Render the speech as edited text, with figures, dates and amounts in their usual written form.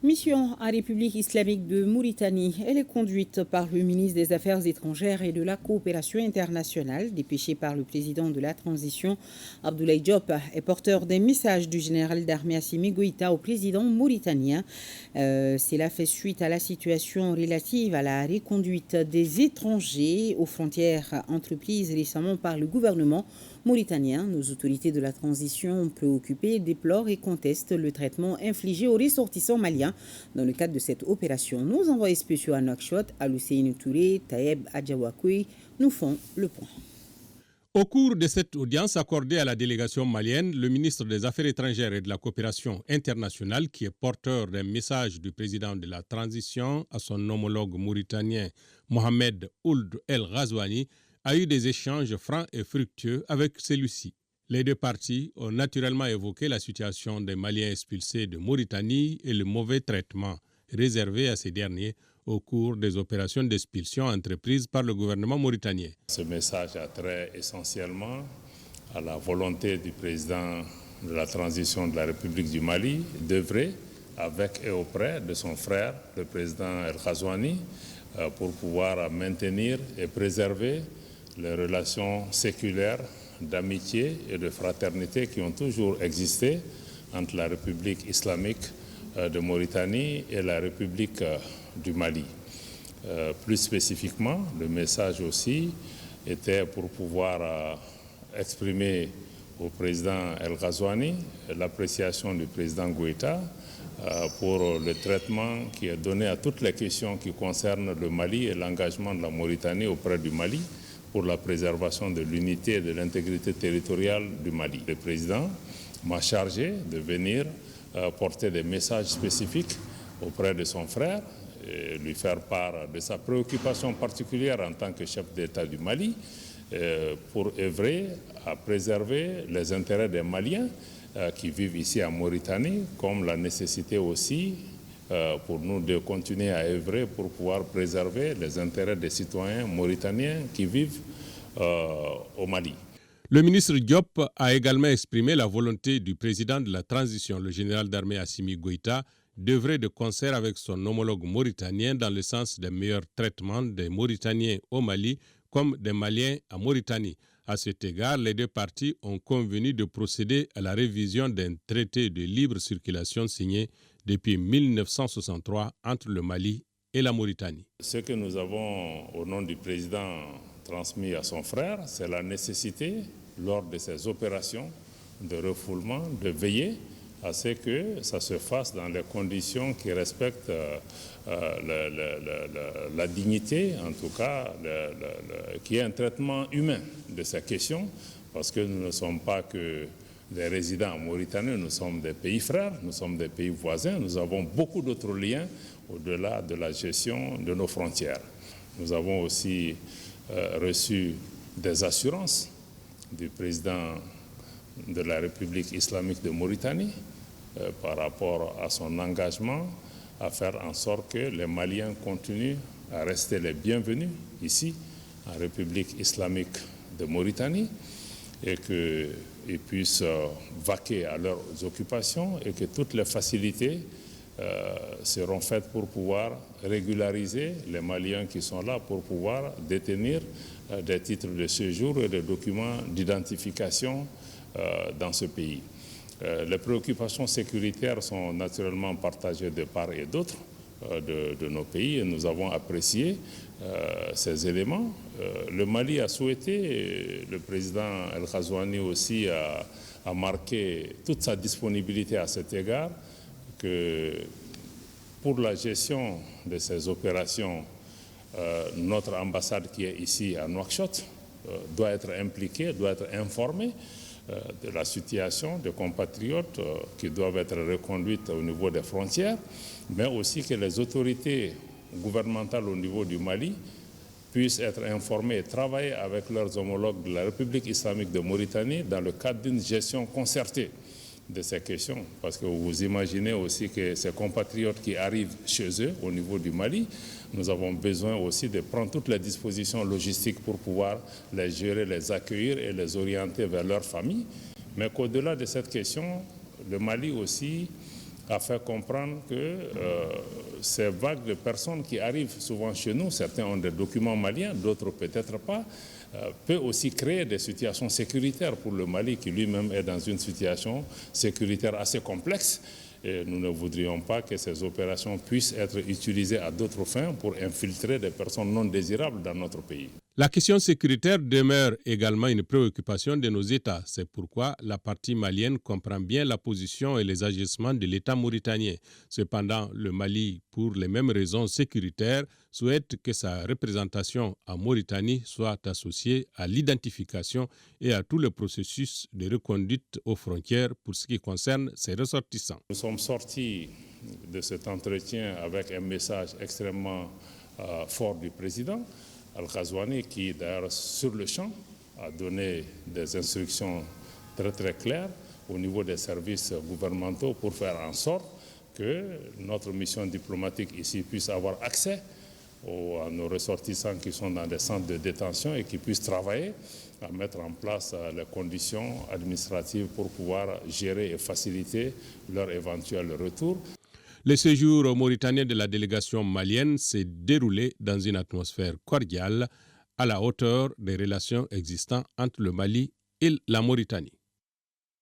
Mission en République islamique de Mauritanie. Elle est conduite par le ministre des Affaires étrangères et de la coopération internationale, dépêché par le président de la transition, Abdoulaye Diop, et porteur des messages du général d'armée Assimi Goïta au président mauritanien. Cela fait suite à la situation relative à la reconduite des étrangers aux frontières entreprises récemment par le gouvernement mauritanien. Nos autorités de la transition préoccupées déplorent et contestent le traitement infligé aux ressortissants maliens dans le cadre de cette opération. Nos envoyés spéciaux à Nouakchott, Alousseinou Touré, Taïeb Adjawakoui, nous font le point. Au cours de cette audience accordée à la délégation malienne, le ministre des Affaires étrangères et de la coopération internationale, qui est porteur d'un message du président de la transition à son homologue mauritanien Mohamed Ould El Ghazouani, a eu des échanges francs et fructueux avec celui-ci. Les deux parties ont naturellement évoqué la situation des Maliens expulsés de Mauritanie et le mauvais traitement réservé à ces derniers au cours des opérations d'expulsion entreprises par le gouvernement mauritanien. Ce message a trait essentiellement à la volonté du président de la transition de la République du Mali d'œuvrer avec et auprès de son frère, le président El Ghazouani, pour pouvoir maintenir et préserver les relations séculaires d'amitié et de fraternité qui ont toujours existé entre la République islamique de Mauritanie et la République du Mali. Plus spécifiquement, le message aussi était pour pouvoir exprimer au président El Ghazouani l'appréciation du président Goïta pour le traitement qui est donné à toutes les questions qui concernent le Mali et l'engagement de la Mauritanie auprès du Mali pour la préservation de l'unité et de l'intégrité territoriale du Mali. Le président m'a chargé de venir porter des messages spécifiques auprès de son frère et lui faire part de sa préoccupation particulière en tant que chef d'État du Mali pour œuvrer à préserver les intérêts des Maliens qui vivent ici en Mauritanie, comme la nécessité aussi pour nous de continuer à œuvrer pour pouvoir préserver les intérêts des citoyens mauritaniens qui vivent au Mali. Le ministre Diop a également exprimé la volonté du président de la transition, le général d'armée Assimi Goïta, d'œuvrer de concert avec son homologue mauritanien dans le sens d'un meilleur traitement des Mauritaniens au Mali comme des Maliens en Mauritanie. À cet égard, les deux parties ont convenu de procéder à la révision d'un traité de libre circulation signé depuis 1963 entre le Mali et la Mauritanie. Ce que nous avons, au nom du président, transmis à son frère, c'est la nécessité, lors de ces opérations de refoulement, de veiller à ce que ça se fasse dans les conditions qui respectent la dignité, en tout cas, qui est un traitement humain de ces questions, parce que nous ne sommes pas que des résidents en Mauritanie, nous sommes des pays frères, nous sommes des pays voisins, nous avons beaucoup d'autres liens au-delà de la gestion de nos frontières. Nous avons aussi reçu des assurances du président de la République islamique de Mauritanie par rapport à son engagement à faire en sorte que les Maliens continuent à rester les bienvenus ici en République islamique de Mauritanie et qu'ils puissent vaquer à leurs occupations et que toutes les facilités seront faites pour pouvoir régulariser les Maliens qui sont là pour pouvoir détenir des titres de séjour et des documents d'identification dans ce pays. Les préoccupations sécuritaires sont naturellement partagées de part et d'autre de nos pays et nous avons apprécié ces éléments. Le Mali a souhaité, le président El Ghazouani aussi a marqué toute sa disponibilité à cet égard, que pour la gestion de ces opérations, notre ambassade qui est ici à Nouakchott doit être impliquée, doit être informée de la situation des compatriotes qui doivent être reconduites au niveau des frontières, mais aussi que les autorités gouvernementales au niveau du Mali puissent être informées et travailler avec leurs homologues de la République islamique de Mauritanie dans le cadre d'une gestion concertée de ces questions. Parce que vous imaginez aussi que ces compatriotes qui arrivent chez eux au niveau du Mali, nous avons besoin aussi de prendre toutes les dispositions logistiques pour pouvoir les gérer, les accueillir et les orienter vers leur famille. Mais qu'au-delà de cette question, le Mali aussi a fait comprendre que ces vagues de personnes qui arrivent souvent chez nous, certains ont des documents maliens, d'autres peut-être pas, peut aussi créer des situations sécuritaires pour le Mali qui lui-même est dans une situation sécuritaire assez complexe. Et nous ne voudrions pas que ces opérations puissent être utilisées à d'autres fins pour infiltrer des personnes non désirables dans notre pays. La question sécuritaire demeure également une préoccupation de nos États. C'est pourquoi la partie malienne comprend bien la position et les agissements de l'État mauritanien. Cependant, le Mali, pour les mêmes raisons sécuritaires, souhaite que sa représentation en Mauritanie soit associée à l'identification et à tout le processus de reconduite aux frontières pour ce qui concerne ses ressortissants. Nous sommes sortis de cet entretien avec un message extrêmement fort du président Al-Ghazouani qui, d'ailleurs, sur le champ, a donné des instructions très très claires au niveau des services gouvernementaux pour faire en sorte que notre mission diplomatique ici puisse avoir accès à nos ressortissants qui sont dans des centres de détention et qui puissent travailler à mettre en place les conditions administratives pour pouvoir gérer et faciliter leur éventuel retour. Le séjour mauritanien de la délégation malienne s'est déroulé dans une atmosphère cordiale à la hauteur des relations existantes entre le Mali et la Mauritanie.